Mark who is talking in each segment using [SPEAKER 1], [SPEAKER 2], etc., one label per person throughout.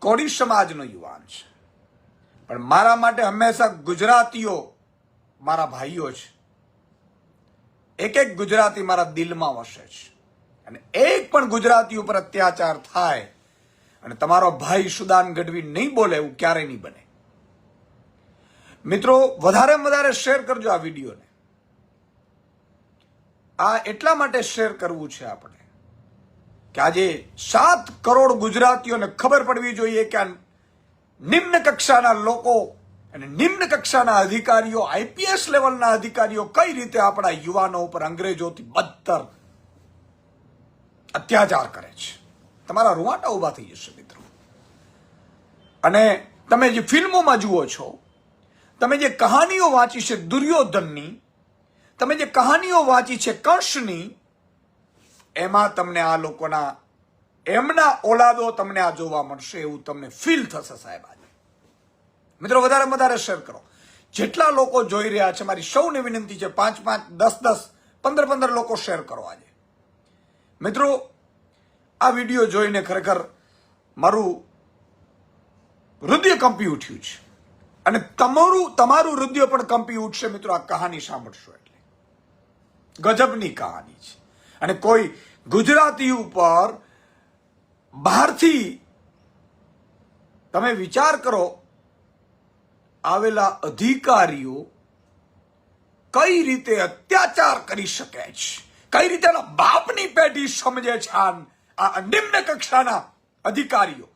[SPEAKER 1] કોળી સમાજનો યુવાન છે, પણ મારા માટે હંમેશા ગુજરાતીઓ મારા ભાઈઓ છે. એક એક ગુજરાતી મારા દિલમાં વસે છે, અને એક પણ ગુજરાતી ઉપર અત્યાચાર થાય અને તમારો ભાઈ સુદાન ગઢવી નહીં બોલે એવું ક્યારેય નહીં બને. મિત્રો, વધારેમાં વધારે શેર કરજો આ વિડીયોને. આ એટલા માટે શેર કરવું છે આપણે કે આજે 7 કરોડ ગુજરાતીઓને ખબર પડવી જોઈએ કે આ નિમ્ન કક્ષાના લોકો અને નિમ્ન કક્ષાના અધિકારીઓ, આઈપીએસ લેવલના અધિકારીઓ કઈ રીતે આપણા યુવાનો ઉપર અંગ્રેજોથી બદતર અત્યાચાર કરે છે. તમારા રૂવાટા ઉભા થઈ જશે મિત્રો. અને તમે જે ફિલ્મોમાં જુઓ છો, તમે જે કહાનીઓ વાંચી છે દુર્યોધનની, તમે જે કહાનીઓ વાંચી છે કંસની, એમાં તમને આ લોકોના એમના ઓલાદો તમને આ જોવા મળશે એવું તમને ફીલ થશે સાહેબ. આજે મિત્રો વધારે વધારે શેર કરો. જેટલા લોકો જોઈ રહ્યા છે, મારી સૌને વિનંતી છે 5-5, 10-10, 15-15 લોકો શેર કરો આજે. મિત્રો, આ વિડીયો જોઈને ખરેખર મારું હૃદય કંપી ઉઠ્યું છે, અને તમારું હૃદય પણ કંપી ઉઠશે મિત્રો આ કહાની સાંભળશો એટલે. ગજબની કહાની છે. અને કોઈ ગુજરાતી ઉપર બહારથી તમે વિચાર કરો આવેલા અધિકારીઓ કઈ રીતે અત્યાચાર કરી શકે છે, કઈ રીતે એના બાપની પેઢી સમજે છે આ નિમ્ન કક્ષાના અધિકારીઓ.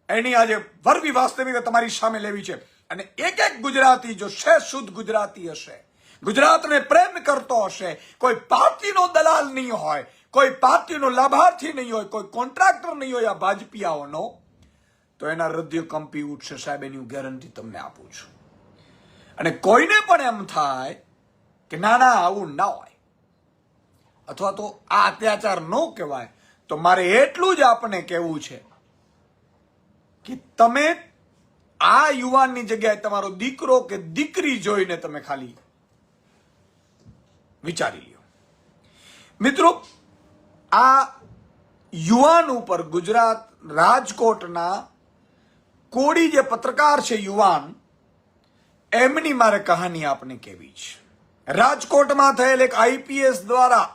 [SPEAKER 1] એની આજે વરવી વાસ્તવિકતા તમારી સામે લેવી છે. અને એક એક ગુજરાતી જો શુદ્ધ ગુજરાતી હશે, ગુજરાતને પ્રેમ કરતો હશે, કોઈ પાર્ટીનો દલાલ નહીં હોય, કોઈ પાર્ટીનો લાભાર્થી નહીં હોય, કોઈ કોન્ટ્રાક્ટર નહીં હોય આ ભાજપિયાઓનો, તો એના હૃદય કંપી ઉઠશે સાહેબ. એની હું ગેરંટી તમને આપું છું. અને કોઈને પણ એમ થાય કે ના ના આવું ના હોય, અથવા તો આ અત્યાચાર ન કહેવાય, તો મારે એટલું જ આપણને કહેવું છે કે તમે આ યુવાનની જગ્યાએ તમારો દીકરો કે દીકરી જોઈને તમે ખાલી વિચારી લ્યો. મિત્રો, આ યુવાન ઉપર ગુજરાત રાજકોટના કોળી જે પત્રકાર છે યુવાન, એમની મારે કહાની આપને કહેવી છે. રાજકોટમાં થયેલ એક આઈપીએસ દ્વારા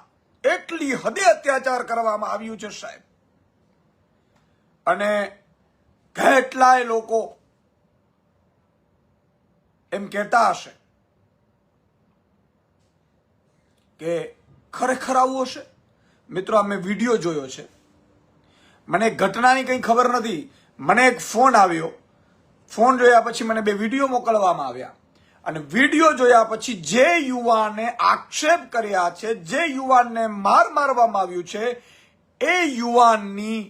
[SPEAKER 1] એટલી હદે અત્યાચાર કરવામાં આવ્યું છે સાહેબ. અને કેટલાય લોકો એમ કહેતા હશે કે ખરેખર આવું હશે. મિત્રો, અમે વિડીયો જોયો છે, મને ઘટનાની કંઈ ખબર નથી. મને એક ફોન આવ્યો, ફોન જોયા પછી મને 2 વિડીયો મોકલવામાં આવ્યા, અને વિડીયો જોયા પછી જે યુવાને આક્ષેપ કર્યા છે, જે યુવાનને મારવામાં આવ્યું છે, એ યુવાનની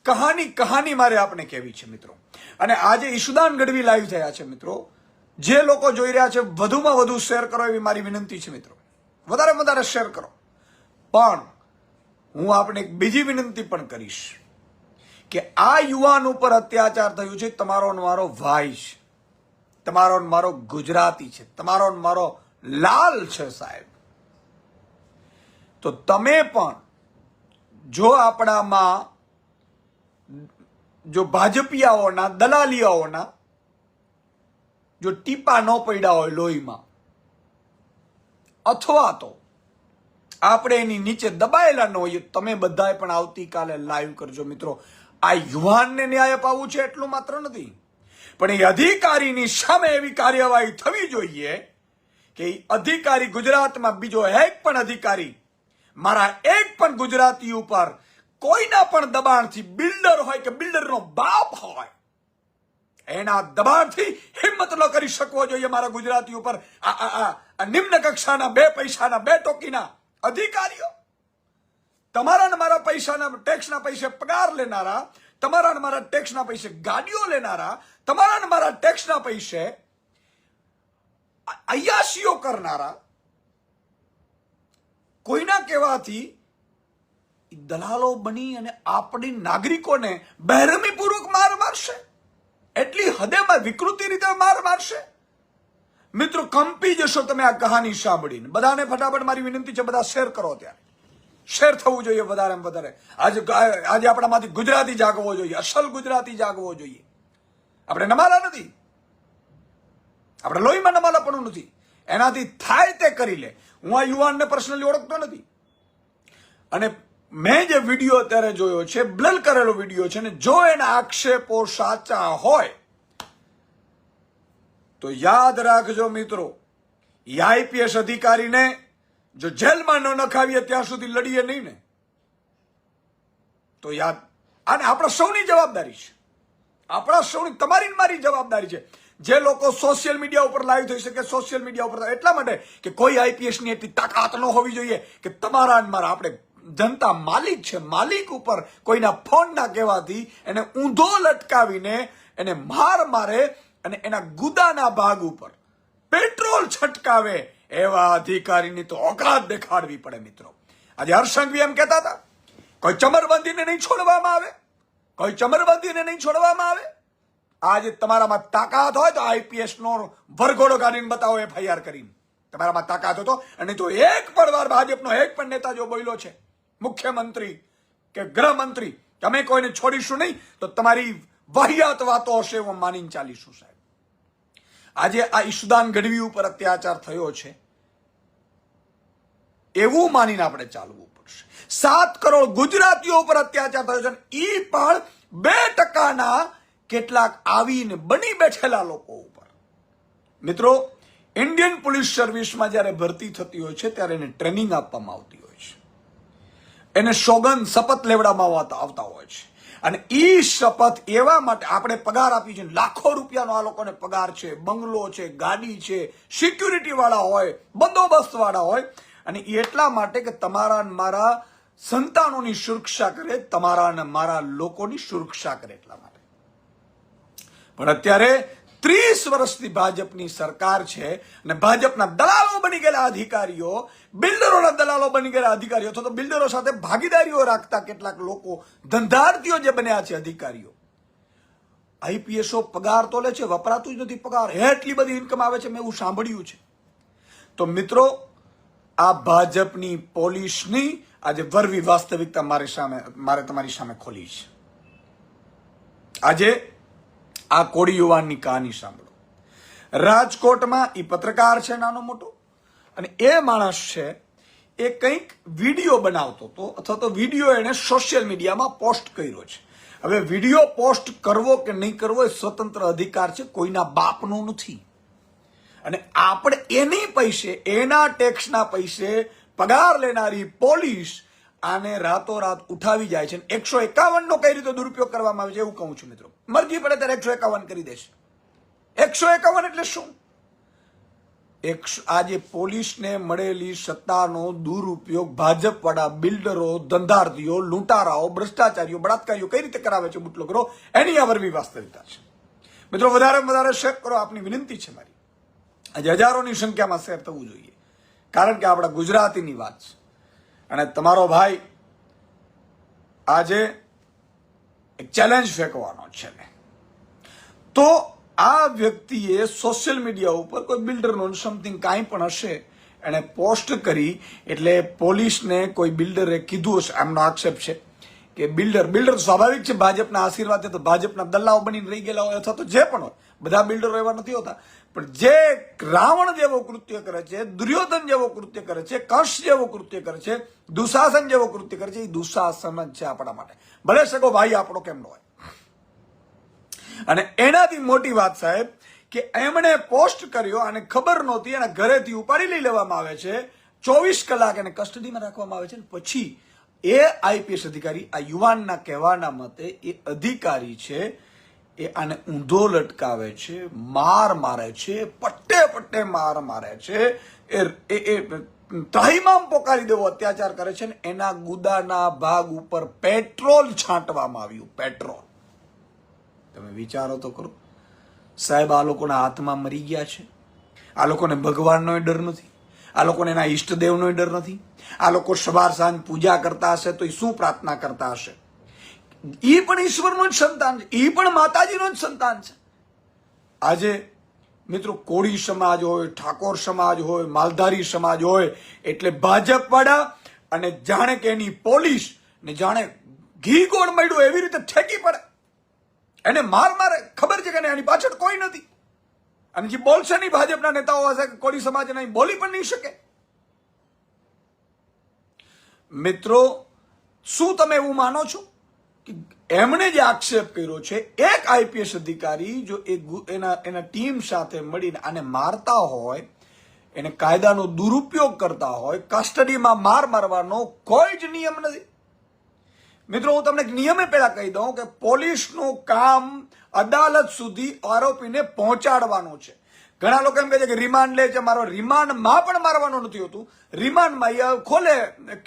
[SPEAKER 1] કહાની મારે આપણે કહેવી છે મિત્રો. અને આજે ઈશુદાન ગઢવી લાઈવ થયા છે મિત્રો. જે લોકો જોઈ રહ્યા છે વધુમાં વધુ શેર કરો એવી મારી વિનંતી છે મિત્રો. વધારે વધારે શેર કરો. પણ હું આપણે એક બીજી વિનંતી પણ કરીશ કે આ યુવાન ઉપર અત્યાચાર થયું છે, તમારો મારો ભાઈ છે, તમારો મારો ગુજરાતી છે, તમારો મારો લાલ છે સાહેબ. તો તમે પણ જો આપણામાં જો ભાજપિયાઓના દલાલિયાઓના જો ટીપા ન પડ્યા હોય લોહીમાં, અથવા તો આપણે એની નીચે દબાયેલા ન હોઈએ, તમે બધાએ પણ આવતીકાલે લાઈવ કરજો મિત્રો. આ યુવાનને ન્યાય અપાવવું છે એટલું માત્ર નથી, પણ એ અધિકારીની સામે એવી કાર્યવાહી થવી જોઈએ કે એ અધિકારી ગુજરાતમાં બીજો એક પણ અધિકારી મારા એક પણ ગુજરાતી ઉપર કોઈના પણ દબાણથી, બિલ્ડર હોય કે બિલ્ડરનો બાપ હોય, એના દબાણથી હિંમત ન કરી શકવો જોઈએ મારા ગુજરાતી ઉપર આ નિમ્ન કક્ષાના 2 પૈસાના 2 ટોકીના અધિકારીઓ. તમારા ને મારા પૈસાના ટેક્સના પૈસે પગાર લેનારા, તમારા ને મારા ટેક્સના પૈસે ગાડીઓ લેનારા, તમારા ને મારા ટેક્સના પૈસે અયાશીઓ કરનારા, કોઈના કહેવાથી દલાલો બની અને આપણી નાગરિકોને બહેરમીપૂર્વક મારશે, એટલી હદેમાં વિકૃતિ રીતે મારશે. મિત્રો, કંપી જશો તમે આ કહાની સાંભળીને. બધાને ફટાફટ મારી વિનંતી છે, બધા શેર કરો. ત્યારે શેર થવું જોઈએ વધારે વધારે. આજે આપણામાંથી ગુજરાતી જાગવો જોઈએ, અસલ ગુજરાતી જાગવો જોઈએ. આપણે નમાલા નથી, આપણે લોહીમાં નમાલાપણું નથી. એનાથી થાય તે કરી લે. હું આ યુવાનને પર્સનલી ઓળખતો નથી, અને મેં જે વિડીયો અત્યારે જોયો છે, બ્લર કરેલો વિડીયો છે, ને જો એના આક્ષેપો સાચા હોય તો યાદ રાખજો મિત્રો, એ આઈપીએસ અધિકારીને જો જેલમાં ન નખાવીએ ત્યાં સુધી લડીએ નહીં ને, તો યાદ, અને આપણા સૌની જવાબદારી છે, આપણા સૌની, તમારી ને મારી જવાબદારી છે. જે લોકો સોશિયલ મીડિયા ઉપર લાઈવ થઈ શકે, સોશિયલ મીડિયા ઉપર એટલા માટે કે કોઈ આઈપીએસ ની એટલી તાકાત ન હોવી જોઈએ કે તમારા ને મારા, આપણે જનતા માલિક છે, માલિક ઉપર કોઈના ફોનના કહેવાથી એને ઊંધો લટકાવીને એને માર મારે અને એના ગુદાના ભાગ ઉપર પેટ્રોલ છટકાવે એવા અધિકારીની તો ઓકાત દેખાડવી પડે મિત્રો. આજે હર્ષંઘવી એમ કહેતા હતા, કોઈ ચમરબંધીને નહીં છોડવામાં આવે, કોઈ ચમરબંધીને નહીં છોડવામાં આવે. આજે તમારામાં તાકાત હોય તો આઈપીએસ નો વરઘોડો કાઢીને બતાવો, એફઆઈઆર કરીને. તમારામાં તાકાત હતો, અને તો એક પણ વાર ભાજપનો એક પણ નેતા જો બોલ્યો છે, મુખ્યમંત્રી કે ગૃહમંત્રી, તમે કોઈને છોડીશું નહીં, તો તમારી વાહિયાત વાતો હશે એવું માનીને ચાલીશું સાહેબ. આજે આ ઈશુદાન ગઢવી ઉપર અત્યાચાર થયો છે એવું માનીને આપણે ચાલવું પડશે. 7 કરોડ ગુજરાતીઓ ઉપર અત્યાચાર થયો છે, એ પણ 2% કેટલાક આવીને બની બેઠેલા લોકો ઉપર. મિત્રો, ઇન્ડિયન પોલીસ સર્વિસમાં જયારે ભરતી થતી હોય છે ત્યારે એને ટ્રેનિંગ આપવામાં આવતી હોય છે, એને સોગંદ શપથ લેવડાવવામાં આવતા હોય છે, અને ઈ શપથ એવા માટે આપણે પગાર આપી છે, લાખો રૂપિયાનો આ લોકોને પગાર છે, બંગલો છે, ગાડી છે, સિક્યુરિટી વાળા હોય, બંદોબસ્ત વાળા હોય, અને એટલા માટે કે તમારા મારા સંતાનોની સુરક્ષા કરે, તમારા મારા લોકોની સુરક્ષા કરે, એટલા માટે. પણ અત્યારે 30 વર્ષથી ભાજપની સરકાર છે, અને ભાજપના દલાલો બની ગયેલા અધિકારીઓ, બિલ્ડરોના દલાલો બની ગયેલા અધિકારીઓ, તો બિલ્ડરો સાથે ભાગીદારીઓ રાખતા કેટલાક લોકો, ધંધાર્થીઓ જે બન્યા છે અધિકારીઓ, આઈપીએસઓ પગાર તો લે છે, વપરાતું જ નથી પગાર, એટલી બધી ઇન્કમ આવે છે, મેં એવું સાંભળ્યું છે. તો મિત્રો, આ ભાજપની પોલીસની આજે વરવી વાસ્તવિકતા મારે તમારી સામે ખોલી છે. આજે આ કોળી યુવાનની કહાની સાંભળો. રાજકોટમાં એ પત્રકાર છે નાનો મોટો, અને એ માણસ છે એ કંઈક વિડીયો બનાવતો હતો, અથવા તો વિડીયો એને સોશિયલ મીડિયામાં પોસ્ટ કર્યો છે. હવે વિડીયો પોસ્ટ કરવો કે નહીં કરવો એ સ્વતંત્ર અધિકાર છે, કોઈના બાપનો નથી. અને આપણે એની પૈસે, એના ટેક્સના પૈસે પગાર લેનારી પોલીસ આને રાતોરાત ઉઠાવી જાય છે. 151 નો કઈ રીતે દુરુપયોગ કરવામાં આવે છે એવું કહું છું મિત્રો. મરજી પડે ત્યારે 151 કરી દેશે. 151 એટલે શું? આજે પોલીસને મળેલી સત્તાનો દુરુપયોગ ભાજપ વાળા બિલ્ડરો, ધંધાર્થીઓ, લૂંટારાઓ, ભ્રષ્ટાચારીઓ, બળાત્કારીઓ કઈ રીતે કરાવે છે બુટલેગરો, એની આ વરવી વાસ્તવિકતા છે મિત્રો. વધારે શેર કરો, આપની વિનંતી છે મારી. આજે હજારોની સંખ્યામાં શેર થવું જોઈએ, કારણ કે આપણા ગુજરાતીની વાત છે. અને તમારો ભાઈ આજે એક ચેલેન્જ ફેંકવાનો છે ને, તો આ વ્યક્તિએ સોશિયલ મીડિયા ઉપર કોઈ બિલ્ડરનો સમથિંગ કાંઈ પણ હશે એને પોસ્ટ કરી, એટલે પોલીસને કોઈ બિલ્ડરે કીધું હશે, એમનો આક્ષેપ છે કે બિલ્ડર સ્વાભાવિક છે, ભાજપના આશીર્વાદ તો ભાજપના દલ્લાઓ બનીને રહી ગયેલા હોય, અથવા તો જે પણ હોય, બધા બિલ્ડરો એવા નથી હોતા, પણ જે રાવણ જેવો કૃત્ય કરે છે, દુર્યોધન જેવો કૃત્ય કરે છે, કંસ જેવો કૃત્ય કરે છે, દુશાસન જેવો કૃત્ય કરે છે, એ દુશાસન જ છે આપણા માટે, ભલે સગો ભાઈ આપણો કેમ ન હોય. અને એનાથી મોટી વાત સાહેબ કે એમણે પોસ્ટ કર્યો અને ખબર નહોતી, એના ઘરેથી ઉપાડી લઈ લેવામાં આવે છે, 24 કલાક એને કસ્ટડીમાં રાખવામાં આવે છે, પછી એ આઈપીએસ અધિકારી, આ યુવાનના કહેવાના મતે એ અધિકારી છે, એ આને ઊંધો લટકાવે છે, માર મારે છે, પટ્ટે માર મારે છે, એ ત્રાહિમામ પોકારી દેવો અત્યાચાર કરે છે, ને એના ગુદાના ભાગ ઉપર પેટ્રોલ છાંટવામાં આવ્યું. પેટ્રોલ, તમે વિચારો તો કરો સાહેબ, આ લોકોના હાથમાં મરી ગયા છે. આ લોકોને ભગવાનનો ડર નથી, આ લોકોને એના ઈષ્ટદેવનો ડર નથી. આ લોકો સવાર સાંજ પૂજા કરતા હશે તો એ શું પ્રાર્થના કરતા હશે? એ પણ ઈશ્વરનો જ સંતાન છે, એ પણ માતાજીનો જ સંતાન છે. આજે મિત્રો, કોળી સમાજ હોય, ઠાકોર સમાજ હોય, માલધારી સમાજ હોય, એટલે ભાજપ વાળા અને જાણે કે એની પોલીસ ને જાણે ઘી ગોળ મળ્યું એવી રીતે ઠેકી પડે, એને મારે ખબર છે કે એની પાછળ કોઈ નથી, અને જે બોલશે નહીં ભાજપના નેતાઓ હશે કે કોળી સમાજના બોલી પણ નહીં શકે. મિત્રો, શું તમે એવું માનો છો કે એમણે જે આક્ષેપ કર્યો છે, એક આઈપીએસ અધિકારી જો એના ટીમ સાથે મળીને આને મારતા હોય, એને કાયદાનો દુરુપયોગ કરતા હોય, કસ્ટડીમાં મારવાનો કોઈ જ નિયમ નથી. મિત્રો, હું તમને નિયમે પહેલા કહી દઉં કે પોલીસનું કામ અદાલત સુધી આરોપીને પહોંચાડવાનું છે. ઘણા લોકો એમ કહે છે કે રિમાન્ડ લે છે, મારો રિમાન્ડમાં પણ મારવાનું નથી હોતું. રિમાન્ડમાં ખોલે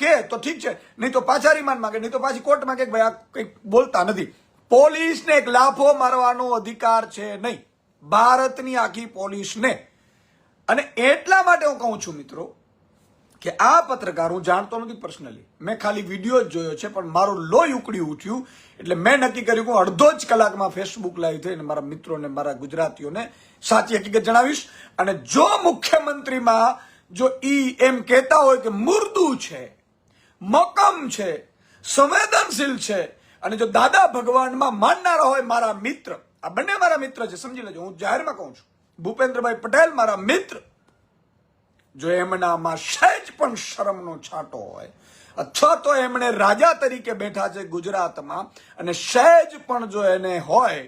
[SPEAKER 1] કે તો ઠીક છે, નહીં તો પાછા રિમાન્ડ માંગે, નહીં તો પાછી કોર્ટમાં કે ભાઈ આ કંઈક બોલતા નથી. પોલીસને એક લાફો મારવાનો અધિકાર છે નહીં, ભારતની આખી પોલીસને. અને એટલા માટે હું કહું છું મિત્રો કે આ પત્રકાર હું જાણતો નથી પર્સનલી, મેં ખાલી વિડીયો જ જોયો છે, પણ મારું લોહી ઉકળી ઉઠ્યું એટલે મેં નક્કી કર્યું કે હું અડધો જ કલાકમાં ફેસબુક લાઈવ થઈને મારા મિત્રોને, મારા ગુજરાતીઓને સાચી હકીકત જણાવીશ. અને જો મુખ્યમંત્રીમાં જો એમ કહેતા હોય કે મુર્દુ છે, મકમ છે, સંવેદનશીલ છે, અને જો દાદા ભગવાનમાં માનનારા હોય મારા મિત્ર, આ બંને મારા મિત્ર છે, સમજી લેજો, હું જાહેરમાં કહું છું, ભૂપેન્દ્રભાઈ પટેલ મારા મિત્ર, જો એમનામાં સહેજ પણ શરમનો છાંટો હોય, અથવા તો એમણે રાજા તરીકે બેઠા છે ગુજરાતમાં, અને સહેજ પણ જો એને હોય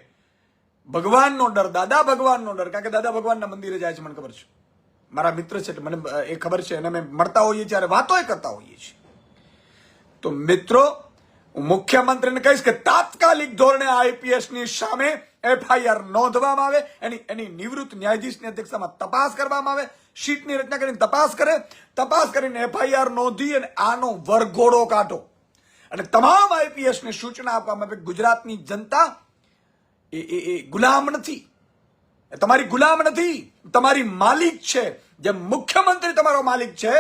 [SPEAKER 1] ભગવાનનો ડર, દાદા ભગવાનનો ડર, કારણ કે દાદા ભગવાનના મંદિરે જાય છે, મને ખબર છે, મારા મિત્ર છે, મને એ ખબર છે, અને અમે મળતા હોઈએ છીએ, વાતોય કરતા હોઈએ છીએ. તો મિત્રો, હું મુખ્યમંત્રીને કહીશ કે તાત્કાલિક ધોરણે આઈપીએસ ની સામે એફઆઈઆર નોંધવામાં આવે, એની નિવૃત્ત ન્યાયાધીશની અધ્યક્ષતામાં તપાસ કરવામાં આવે, શીટની રચના કરીને તપાસ કરે, તપાસ કરીને એફઆઈઆર નોંધી અને આનો વરઘોડો કાઢો. અને તમામ આઈપીએસ ને સૂચના આપવામાં આવે, ગુજરાતની જનતા એ ગુલામ નથી, તમારી ગુલામ નથી, તમારી માલિક છે. જેમ મુખ્યમંત્રી તમારો માલિક છે,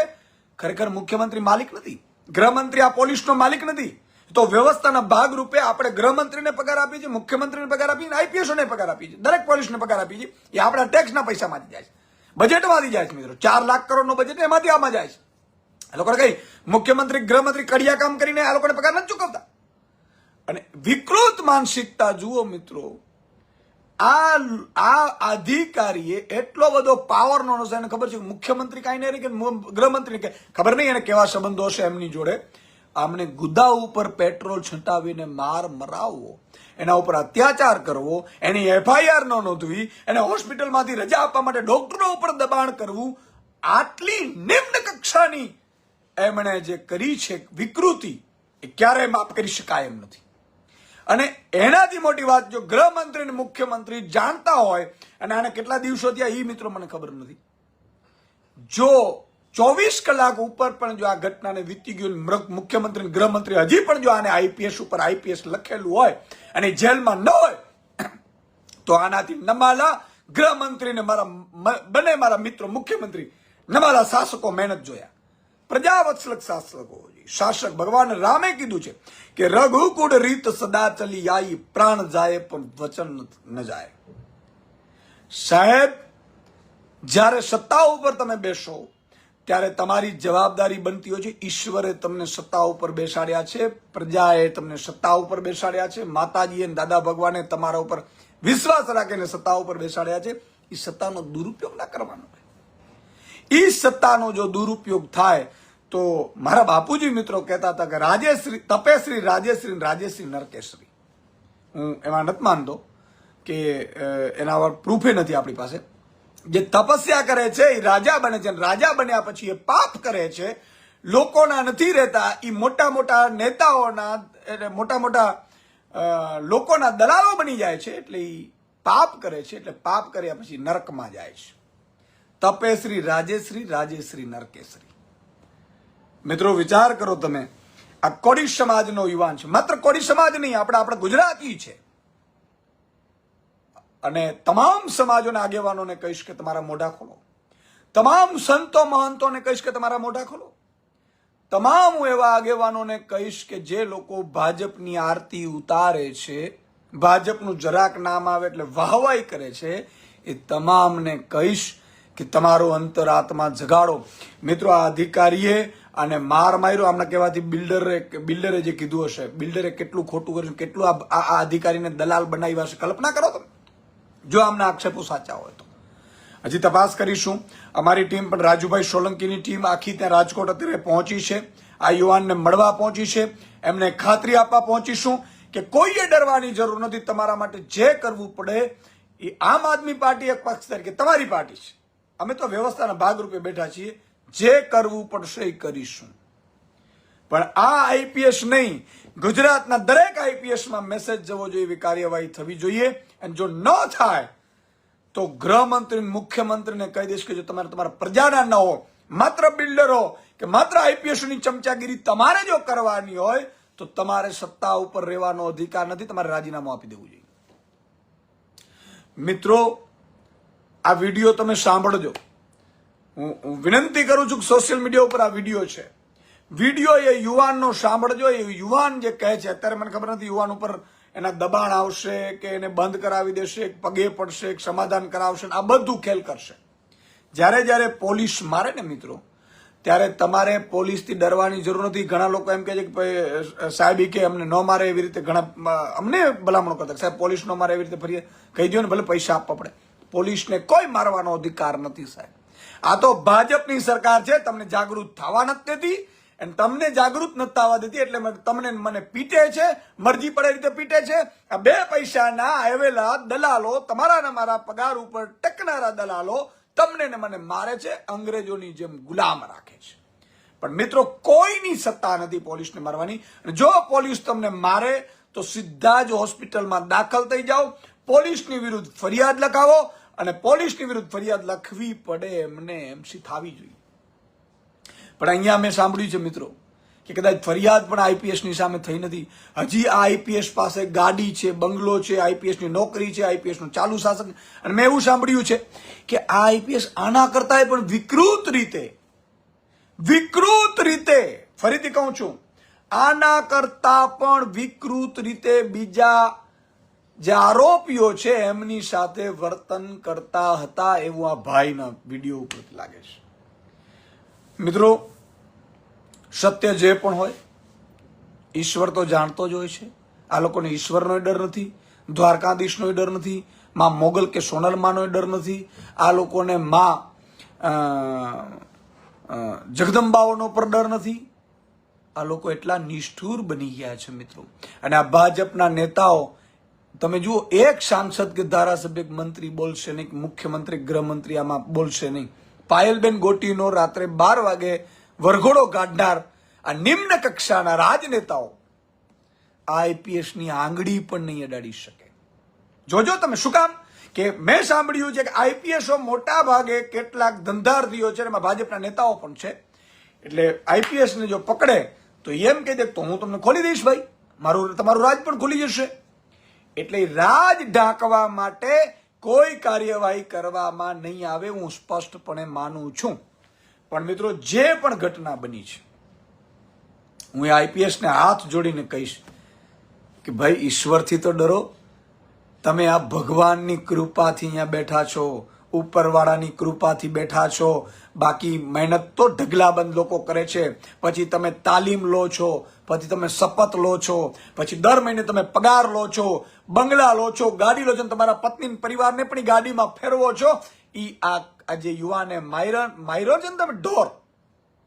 [SPEAKER 1] ખરેખર મુખ્યમંત્રી માલિક નથી, ગૃહમંત્રી આ પોલીસનો માલિક નથી. તો વ્યવસ્થાના ભાગરૂપે આપણે ગૃહમંત્રીને પગાર આપીએ છીએ, મુખ્યમંત્રીને પગાર આપીએ, આઈપીએસઓને પગાર આપીએ છીએ, દરેક પોલીસને પગાર આપીએ છીએ. એ આપણા ટેક્સના પૈસામાંથી જાય છે, બજેટમાંથી જાય છે મિત્રો. 4 લાખ કરોડનું બજેટ એમાંથી આમાં જાય છે. આ લોકોને કઈ મુખ્યમંત્રી, ગૃહમંત્રી કડિયા કામ કરીને આ લોકોને પગાર નથી ચૂકવતા. અને વિકૃત માનસિકતા જુઓ મિત્રો, આ અધિકારીએ એટલો બધો પાવરનો હશે, એને ખબર છે કે મુખ્યમંત્રી કાંઈ નહીં કે ગૃહમંત્રી કે ખબર નહીં એને કેવા સંબંધો હશે એમની જોડે. આમને ગુદા ઉપર પેટ્રોલ છંટાવીને માર મરાવવો, એના ઉપર અત્યાચાર કરવો, એની એફઆઈઆર ન નોંધવી, એને હોસ્પિટલમાંથી રજા આપવા માટે ડોક્ટરો ઉપર દબાણ કરવું, આટલી નિમ્ન કક્ષાની એમણે જે કરી છે વિકૃતિ, એ ક્યારેય માફ કરી શકાય એમ નથી. અને એનાથી મોટી વાત, જો ગૃહમંત્રી અને મુખ્યમંત્રી જાણતા હોય, અને આને કેટલા દિવસો થયા એ મિત્રો મને ખબર નથી, જો 24 કલાક ઉપર પણ જો આ ઘટનાને વીતી ગયું, મુખ્યમંત્રી ગૃહમંત્રી હજી પણ જો આને આઈપીએસ ઉપર આઈપીએસ લખેલું હોય અને જેલમાં ન હોય, તો આનાથી નમાલા ગૃહમંત્રીને મારા મિત્રો મુખ્યમંત્રી નમાલા શાસકો મહેનત જોયા, પ્રજાવત્સલક શાસક ભગવાન રામે કીધું છે કે રઘુકુળ રીત સદા ચલી આઈ, પ્રાણ જાય પણ વચન ન જાય. સાહેબ, જ્યારે સત્તા ઉપર તમે બેસો ત્યારે તમારી જવાબદારી બનતી હોય છે. ઈશ્વરે તમને સત્તા ઉપર બેસાડ્યા છે, પ્રજાએ તમને સત્તા ઉપર બેસાડ્યા છે, માતાજી અને દાદા ભગવાને તમારા ઉપર વિશ્વાસ રાખીને સત્તા ઉપર બેસાડ્યા છે. એ સત્તાનો દુરુપયોગ ના કરવાનો. એ સત્તાનો જો દુરુપયોગ થાય તો મારા બાપુજી મિત્રો કહેતા હતા કે રાજેશ્રી, તપેશ્રી, રાજેશ્રી નરકેશ્રી. હું એમાં નથી માનતો કે એના પ્રૂફે નથી આપણી પાસે. જે તપસ્યા કરે છે એ રાજા બને છે, રાજા બન્યા પછી એ પાપ કરે છે, લોકોના નથી રહેતા, એ મોટા મોટા નેતાઓના, એટલે મોટા મોટા લોકોના દલાલો બની જાય છે, એટલે એ પાપ કરે છે, એટલે પાપ કર્યા પછી નરકમાં જાય છે. તપેશ્રી, રાજેશ્રી નરકેશ્રી. મિત્રો વિચાર કરો તમે, આ કોળી સમાજનો યુવાન છે, માત્ર કોળી સમાજ નહીં, આપણા ગુજરાતી છે. અને તમામ સમાજોના આગેવાનોને કહીશ કે તમારા મોઢા ખોલો, તમામ સંતો મહંતોને કહીશ કે તમારા મોઢા ખોલો, તમામ એવા આગેવાનોને કહીશ કે જે લોકો ભાજપની આરતી ઉતારે છે, ભાજપનું જરાક નામ આવે એટલે વાહવાઈ કરે છે, એ તમામને કહીશ કે તમારો અંતરાત્મા જગાડો. મિત્રો, આ અધિકારીએ અને માર્યો આમના કહેવાથી બિલ્ડરે જે કીધું હશે, બિલ્ડરે કેટલું ખોટું કર્યું, કેટલું આ અધિકારીને દલાલ બનાવ્યા હશે, કલ્પના કરો તમે, જો આમના આક્ષેપો સાચા હોય તો. હજી તપાસ કરીશું. અમારી ટીમ પણ રાજુભાઈ સોલંકીની ટીમ આખી ત્યાં રાજકોટ અત્યારે પહોંચી છે, આ યુવાનને મળવા પહોંચી છે, એમને ખાતરી આપવા પહોંચીશું કે કોઈએ ડરવાની જરૂર નથી. તમારા માટે જે કરવું પડે એ આમ આદમી પાર્ટી એક પક્ષ તરીકે તમારી પાર્ટી છે, અમે તો વ્યવસ્થાના ભાગરૂપે બેઠા છીએ, જે કરવું પડશે એ કરીશું. પણ આ આઈપીએસ નહીં, ગુજરાતના દરેક આઈપીએસમાં મેસેજ જવો જોઈએ, એવી કાર્યવાહી થવી જોઈએ. અને જો ન થાય તો ગૃહમંત્રી મુખ્યમંત્રીને કહી દઈશ કે જો તમારે તમારા પ્રજાના ન હો, માત્ર બિલ્ડરો કે માત્ર આઈપીએસની ચમચાગીરી તમારે જો કરવાની હોય તો તમારે સત્તા ઉપર રહેવાનો અધિકાર નથી, તમારે રાજીનામું આપી દેવું જોઈએ. મિત્રો, આ વિડીયો તમે સાંભળજો. હું વિનંતી કરું છું કે સોશિયલ મીડિયા ઉપર આ વિડીયો છે, વિડીયો એ યુવાનનો સાંભળજો. એ યુવાન જે કહે છે, અત્યારે મને ખબર નથી યુવાન ઉપર એના દબાણ આવશે કે એને બંધ કરાવી દેશે, પગે પડશે, સમાધાન કરાવશે, આ બધું ખેલ કરશે. જ્યારે પોલીસ મારે ને મિત્રો, ત્યારે તમારે પોલીસથી ડરવાની જરૂર નથી. ઘણા લોકો એમ કહે છે કે સાહેબ કે અમને ન મારે, એવી રીતે ઘણા અમને ભલામણો કરતા, સાહેબ પોલીસ ન મારે એવી રીતે ફરી કહી દો ને, ભલે પૈસા આપવા પડે. પોલીસને કોઈ મારવાનો અધિકાર નથી સાહેબ. આ તો ભાજપની સરકાર છે, તમને જાગૃત થવા નથી દેતી અને તમને જાગૃત નથી થવા દેતી, એટલે તમને મને પીટે છે, મરજી પડે રીતે પીટે છે. આ બે પૈસાના આવેલા દલાલો, તમારા ને મારા પગાર ઉપર ટકનારા દલાલો તમને ને મને મારે છે, અંગ્રેજોની જેમ ગુલામ રાખે છે. પણ મિત્રો, કોઈની સત્તા નથી પોલીસને મારવાની. જો પોલીસ તમને મારે તો સીધા જ હોસ્પિટલમાં દાખલ થઈ જાઓ, પોલીસની વિરુદ્ધ ફરિયાદ લખાવો, અને પોલીસની વિરુદ્ધ ફરિયાદ લખવી પડે એમને એમસી થવી જોઈએ. પણ અહીંયા મેં સાંભળ્યું છે મિત્રો કે કદાચ ફરિયાદ પણ આઈપીએસની સામે થઈ નથી. હજી આ આઈપીએસ પાસે ગાડી છે, બંગલો છે, આઈપીએસની નોકરી છે, આઈપીએસનું ચાલુ શાસન. અને મેં એવું સાંભળ્યું છે કે આ આઈપીએસ આના કરતા પણ વિકૃત રીતે, ફરીથી કહું છું, આના કરતા પણ વિકૃત રીતે બીજા જે આરોપીઓ છે એમની સાથે વર્તન કરતા હતા, એવું આ ભાઈના વિડીયો ઉપર લાગે છે. મિત્રો, સત્ય જે પણ હોય, ઈશ્વર તો જાણતો જ હોય છે. આ લોકોને ઈશ્વરનો ડર નથી, દ્વારકાધીશનો ડર નથી, માં મોગલ કે સોનલમાનો ડર નથી, આ લોકોને માં જગદંબાઓનો પર ડર નથી. આ લોકો એટલા નિષ્ઠુર બની ગયા છે મિત્રો. અને આ ભાજપના નેતાઓ, તમે જુઓ, એક સાંસદ કે ધારાસભ્ય મંત્રી બોલશે નહીં, મુખ્યમંત્રી ગૃહમંત્રી આમાં બોલશે નહીં. પાયલબેન ગોટીનો રાત્રે 12 વાગે વરઘોડો કાઢનાર આ નિમ્ન કક્ષાના રાજનેતાઓ આઈપીએસની આંગળી પણ નહીં અડાડી શકે. જોજો તમે. શું કામ? કે મેં સાંભળ્યું છે કે આઈપીએસઓ મોટા ભાગે કેટલાક ધંધાર્થીઓ છે, એમાં ભાજપના નેતાઓ પણ છે. એટલે આઈપીએસને જો પકડે તો એમ કહી દે તો હું તમને ખોલી દઈશ ભાઈ, તમારું રાજ પણ ખુલી જશે. એટલે રાજ ઢાંકવા માટે કોઈ કાર્યવાહી કરવામાં નહીં આવે, હું સ્પષ્ટપણે માનું છું. પણ મિત્રો, જે પણ ઘટના બની છે, હું આઈપીએસને હાથ જોડીને કહીશ કે ભાઈ, ઈશ્વરથી તો ડરો. તમે આ ભગવાનની કૃપાથી અહીંયા બેઠા છો, ઉપરવાળાની કૃપાથી બેઠા છો. બાકી મહેનત તો ઢગલાબંધ લોકો કરે છે. પછી તમે તાલીમ લો છો, પછી તમે શપથ લો છો, પછી દર મહિને તમે પગાર લો છો, બંગલા લો છો, ગાડી લો છો, તમારા પત્ની પરિવારને પણ ગાડીમાં ફેરવો છો. આ જે યુવાને માયરો છે ને તમે ઢોર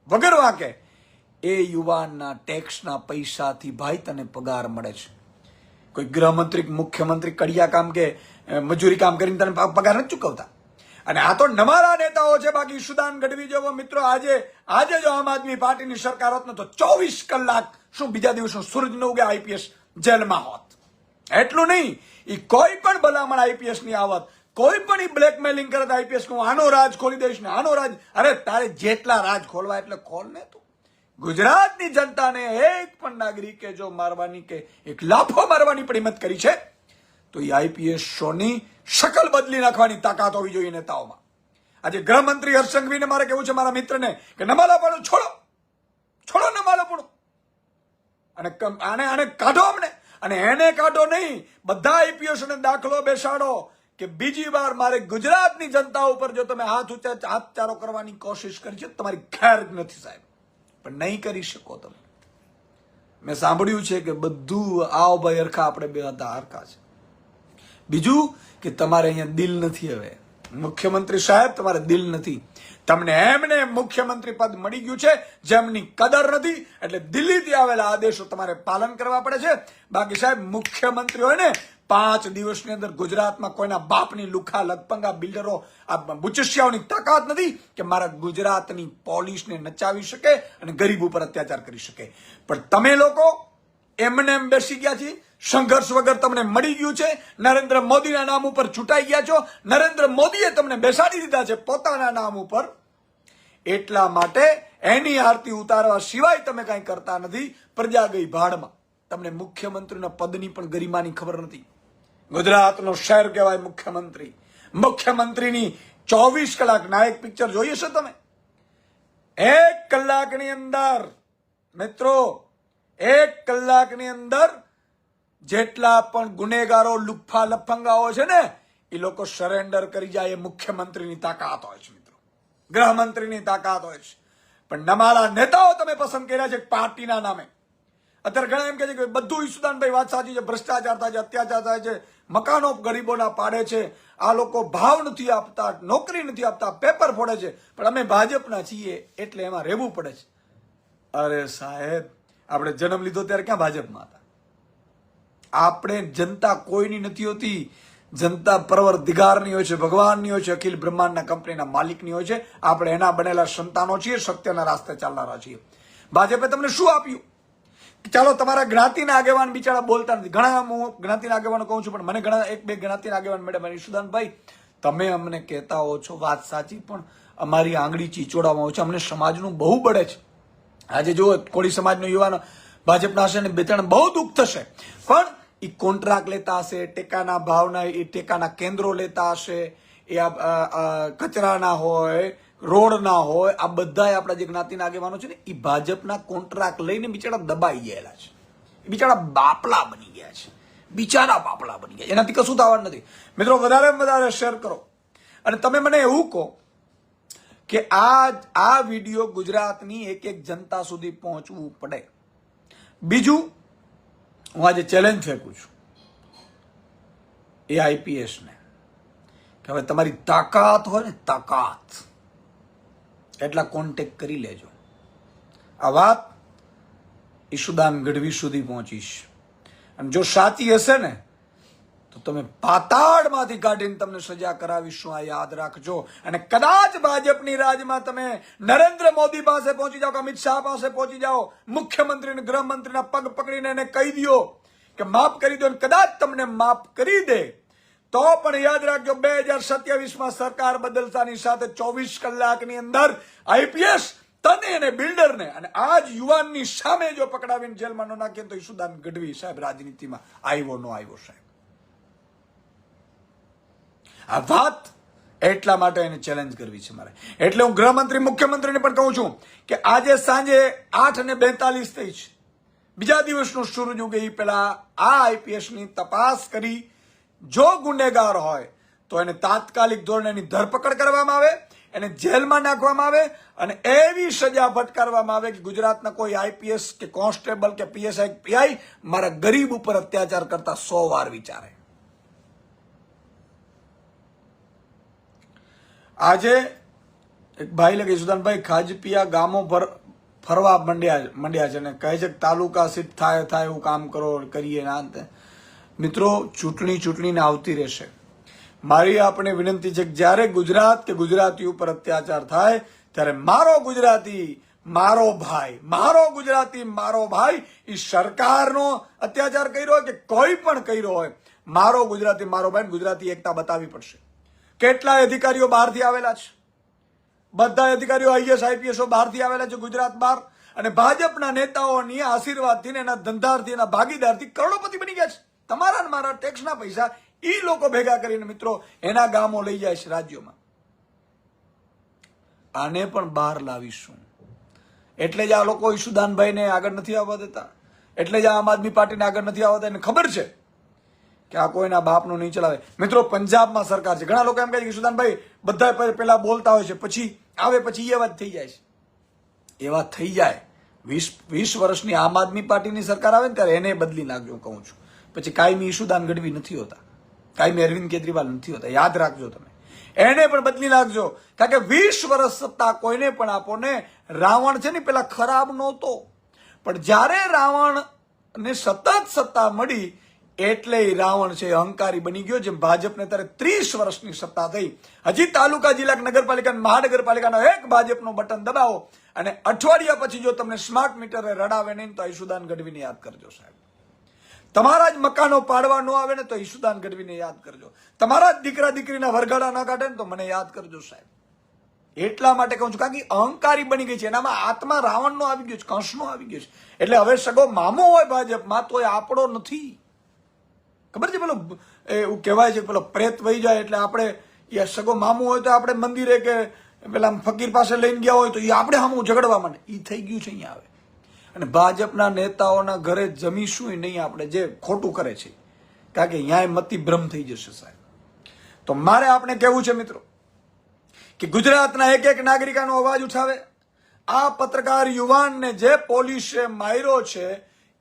[SPEAKER 1] વગર વાંકે, એ યુવાનના ટેક્સના પૈસાથી ભાઈ તને પગાર મળે છે. કોઈ ગૃહમંત્રી, મુખ્યમંત્રી કડિયા કામ કે મજૂરી કામ કરીને તને પગાર નથી ચૂકવતા. અને આ તો નમારા નેતાઓ છે. બાકી ઈશુદાન ગઢવી જેવો મિત્રો, આજે જો આમ આદમી પાર્ટીની સરકાર હોત ને તો 24 કલાક શું બીજા દિવસનો સૂરજ ન ઉગે આઈપીએસ જેલમાં હોત. એટલું નહીં, એ કોઈ પણ ભલામણ આઈપીએસ ની આવત, કોઈ પણ ઈ બ્લેકમેલિંગ કરત આઈપીએસ હું આનો રાજ ખોલી દઈશ ને આનો રાજ. અરે તારે જેટલા રાજ ખોલવા એટલે ખોલ ને તું. ગુજરાતની જનતાને એક પણ નાગરિકે જો મારવાની કે એક લાફો મારવાની પણ હિંમત કરી છે તો એ આઈપીએસ શોની શકલ બદલી નાખવાની તાકાત હોવી જોઈએ નેતાઓમાં. આજે ગૃહમંત્રી હર્ષ સંઘવીને મારે કેવું છે, મારા મિત્રને, કે નમાલાપણું છોડો નમાલાપણું, અને આને કાઢો અમને. અને એને કાઢો નહીં, બધા આઈપીએસને દાખલો બેસાડો કે બીજી વાર મારે ગુજરાતની જનતા ઉપર જો તમે હાથ ચારો કરવાની કોશિશ કરી છે તમારી ખેર નથી સાહેબ. પણ નહીં કરી શકો તમે. મેં સાંભળ્યું છે કે બધું આવ ભાઈ હરખા, આપણે બે હતા હરખા છે. બીજું કે તમારે અહીંયા દિલ નથી. હવે મુખ્યમંત્રી સાહેબ તમારે દિલ નથી. તમને એમને મુખ્યમંત્રી પદ મળી ગયું છે જેમની કદર નથી, એટલે દિલ્હીથી આવેલા આદેશો તમારે પાલન કરવા પડે છે. બાકી સાહેબ મુખ્યમંત્રી હોય ને 5 દિવસની અંદર ગુજરાતમાં કોઈના બાપની લુખા લગપંગા બિલ્ડરો આ બુચસ્યાઓની તાકાત નથી કે મારા ગુજરાતની પોલીસને નચાવી શકે અને ગરીબ ઉપર અત્યાચાર કરી શકે. પણ તમે લોકો એમને એમ બેસી ગયા છે. સંઘર્ષ વગર તમને મળી ગયું છે. નરેન્દ્ર મોદીના નામ ઉપર ચૂંટાઈ ગયા છો. નરેન્દ્ર મોદીએ તમને બેસાડી દીધા છે પોતાના નામ ઉપર. એટલા માટે એની આરતી ઉતારવા સિવાય તમે કઈ કરતા નથી. પ્રજા ગઈ ભાડમાં. તમને મુખ્યમંત્રીના પદની પણ ગરિમાની ખબર નથી. ગુજરાતનો શહેર કહેવાય મુખ્યમંત્રી. મુખ્યમંત્રીની 24 કલાકના એક પિક્ચર જોઈએ છો તમે? 1 કલાકની અંદર મિત્રો, 1 કલાકની અંદર જેટલા પણ ગુનેગારો લુખ્ફા લફંગાઓ છે ને એ લોકો સરેન્ડર કરી જાય. એ મુખ્યમંત્રીની તાકાત હોય છે મિત્રો, ગૃહમંત્રીની તાકાત હોય છે. પણ નમાલા નેતાઓ તમે પસંદ કર્યા છે પાર્ટીના નામે. અત્યારે ઘણા એમ કે છે કે બધું ઈસુદાનભાઈ વાત સાચી છે, ભ્રષ્ટાચાર થાય છે, અત્યાચાર થાય છે, મકાનો ગરીબોના પાડે છે, આ લોકો ભાવ નથી આપતા, નોકરી નથી આપતા, પેપર ફોડે છે, પણ અમે ભાજપના છીએ એટલે એમાં રહેવું પડે છે. અરે સાહેબ, આપણે જન્મ લીધો ત્યારે ક્યાં ભાજપમાં હતા? આપણે જનતા કોઈની નથી હોતી. જનતા પરવરદિગારની હોય છે, ભગવાનની હોય છે, અખિલ બ્રહ્માંડના કંપનીના માલિકની હોય છે. આપણે એના બનેલા સંતાનો છીએ, સત્યના રાસ્તે ચાલનારા છીએ. ભાજપે તમને શું આપ્યું? ચાલો તમારા જ્ઞાતિના આગેવાન બિચારા બોલતા નથી. ઘણા હું જ્ઞાતિના આગેવાનો કહું છું, પણ મને ઘણા 1-2 જ્ઞાતિના આગેવાન મળ્યા. ઈશુદાનભાઈ, તમે અમને કહેતા હો છો વાત સાચી, પણ અમારી આંગળી ચીચોડામાં હોય છે. અમને સમાજનું બહુ બળે છે. આજે જુઓ, કોળી સમાજનો યુવાનો ભાજપના હશે ને 2-3 બહુ દુઃખ થશે, પણ એ કોન્ટ્રાક્ટ લેતા હશે, ટેકાના ભાવના, એ ટેકાના કેન્દ્રો લેતા હશે, એ કચરાના હોય, રોડના હોય, આ બધા આપણા જે જ્ઞાતિના આગેવાનો છે ને એ ભાજપના કોન્ટ્રાક્ટ લઈને બિચારા દબાઈ ગયેલા છે. બિચારા બાપલા બની ગયા છે. બિચારા બાપલા બની ગયા. એનાથી કશું થવાનું નથી. મિત્રો, વધારે શેર કરો. અને તમે મને એવું કહો કે આ વિડીયો ગુજરાતની એક જનતા સુધી પહોંચવું પડે. બીજું, હું આજે ચેલેન્જ ફેંકું છું એ IPS ને કે હવે તમારી તાકાત હોય ને, તાકાત એટલા કોન્ટેક્ટ કરી લેજો. આ વાત ઈશુદાન ગઢવી સુધી પહોંચીશ, અને જો સાચી હશે ને તો તમે પાતાળમાંથી કાઢીને તમને સજા કરાવીશું. આ યાદ રાખજો. અને કદાચ ભાજપની રાજમાં તમે નરેન્દ્ર મોદી પાસે પહોંચી જાઓ, અમિત શાહ પાસે પહોંચી જાઓ, મુખ્યમંત્રી અને ગૃહમંત્રીના પગ પકડીને એને કહી દો કે માફ કરી દો, કદાચ તમને માફ કરી દે તો પણ યાદ રાખજો 2027માં સરકાર બદલતાની સાથે 24 કલાકની અંદર IPS તને અને બિલ્ડરને અને આજ યુવાનની સામે જો પકડાવીને જેલમાં ન નાખીએ તો ઈશુદાન ગઢવી સાહેબ રાજનીતિમાં આવ્યો ન આવ્યો સાહેબ. આ વાત એટલા માટે એને ચેલેન્જ કરવી છે મારે. એટલે હું ગૃહમંત્રી મુખ્યમંત્રીને પણ કહું છું કે આજે સાંજે 8:42 થઈ છે, બીજા દિવસનું સૂરજ ઉગે એ પહેલા આ IPS ની તપાસ કરી જો ગુનેગાર હોય તો એને તાત્કાલિક ધોરણે એની ધરપકડ કરવામાં આવે, એને જેલમાં નાખવામાં આવે અને એવી સજા ફટકારવામાં આવે કે ગુજરાતના કોઈ IPS કે કોન્સ્ટેબલ કે PSI PI મારા ગરીબ ઉપર અત્યાચાર કરતા 100 વાર વિચારે. આજે એક ભાઈ લગે સુદાનભાઈ ખાજપિયા ગામો ફરવા મંડ્યા છે અને કહે છે કે તાલુકા સીટ થાય એવું કામ કરીએ ના. મિત્રો, ચૂંટણીને આવતી રહેશે. મારી આપણે વિનંતી છે કે જ્યારે ગુજરાત કે ગુજરાતી ઉપર અત્યાચાર થાય ત્યારે મારો ગુજરાતી મારો ભાઈ, મારો ગુજરાતી મારો ભાઈ, એ સરકારનો અત્યાચાર કર્યો હોય કે કોઈ પણ કર્યો હોય, મારો ગુજરાતી મારો ભાઈ, ગુજરાતી એકતા બતાવવી પડશે. કેટલાય અધિકારીઓ બહારથી આવેલા છે, બધા અધિકારીઓ IAS IPS બહારથી આવેલા છે ગુજરાત બહાર, અને ભાજપના નેતાઓની આશીર્વાદથી એના ધંધારથી એના ભાગીદારથી કરોડોપતિ બની ગયા છે. તમારા મારા ટેક્સના પૈસા એ લોકો ભેગા કરીને મિત્રો એના ગામો લઈ જાય છે રાજ્યોમાં. આને પણ બહાર લાવીશું. એટલે જ આ લોકો ઈશુદાનભાઈને આગળ નથી આવવા દેતા, એટલે જ આમ આદમી પાર્ટીને આગળ નથી આવવા દેતા. એને ખબર છે કે આ કોઈના બાપનું નહીં ચલાવે. મિત્રો, પંજાબમાં સરકાર છે. ઘણા લોકો એમ કહે છે કે ઈશુદાનભાઈ બધા પેલા બોલતા હોય છે, પછી આવે પછી એ વાત થઈ જાય છે. એ વાત થઈ જાય વીસ વર્ષની આમ આદમી પાર્ટીની સરકાર આવે ને ત્યારે એને બદલી નાખજો, કહું છું. પછી કાયમી ઈશુદાન ગઢવી નથી હોતા, કાયમી અરવિંદ કેજરીવાલ નથી હોતા, યાદ રાખજો તમે. એને પણ બદલી નાખજો, કારણ કે 20 વર્ષ સત્તા કોઈને પણ આપો ને. રાવણ છે ને પેલા ખરાબ નહોતો, પણ જ્યારે રાવણને સતત સત્તા મળી એટલે રાવણ છે અહંકારી બની ગયો. જેમ ભાજપને ત્યારે 30 વર્ષની સત્તા થઈ, હજી તાલુકા જિલ્લા નગરપાલિકા મહાનગરપાલિકાનો એક ભાજપનું બટન દબાવો અને અઠવાડિયા પછી જો તમને સ્માર્ટ મીટરે રડાવે નહીં તો ઈશુદાન ગઢવીને યાદ કરજો સાહેબ. તમારા જ મકાનો પાડવા ન આવે ને તો ઈશુદાન ગઢવીને યાદ કરજો. તમારા જ દીકરા દીકરીના વરઘાડા ન કાઢે ને તો મને યાદ કરજો સાહેબ. એટલા માટે કહું છું, કારણ કે અહંકારી બની ગઈ છે, એનામાં આત્મા રાવણનો આવી ગયો છે, કંસનો આવી ગયો છે. એટલે હવે સગો મામો હોય ભાજપમાં તો એ આપણો નથી. ખબર છે, પેલો એવું કહેવાય છે પેલો પ્રેત વહી જાય એટલે આપણે એ સગો મામો હોય તો આપણે મંદિરે કે પેલા ફકીર પાસે લઈને ગયા હોય તો એ આપણે સામું ઝઘડવા માંડે. એ થઈ ગયું છે અહીંયા આવે. અને ભાજપના નેતાઓના ઘરે જમીશું નહીં આપણે, જે ખોટું કરે છે, કારણ કે અહીંયા મતિભ્રમ થઈ જશે સાહેબ. તો મારે આપણે કહેવું છે મિત્રો કે ગુજરાતના એક એક નાગરિકનો અવાજ ઉઠાવે. આ પત્રકાર યુવાનને જે પોલીસે માર્યો છે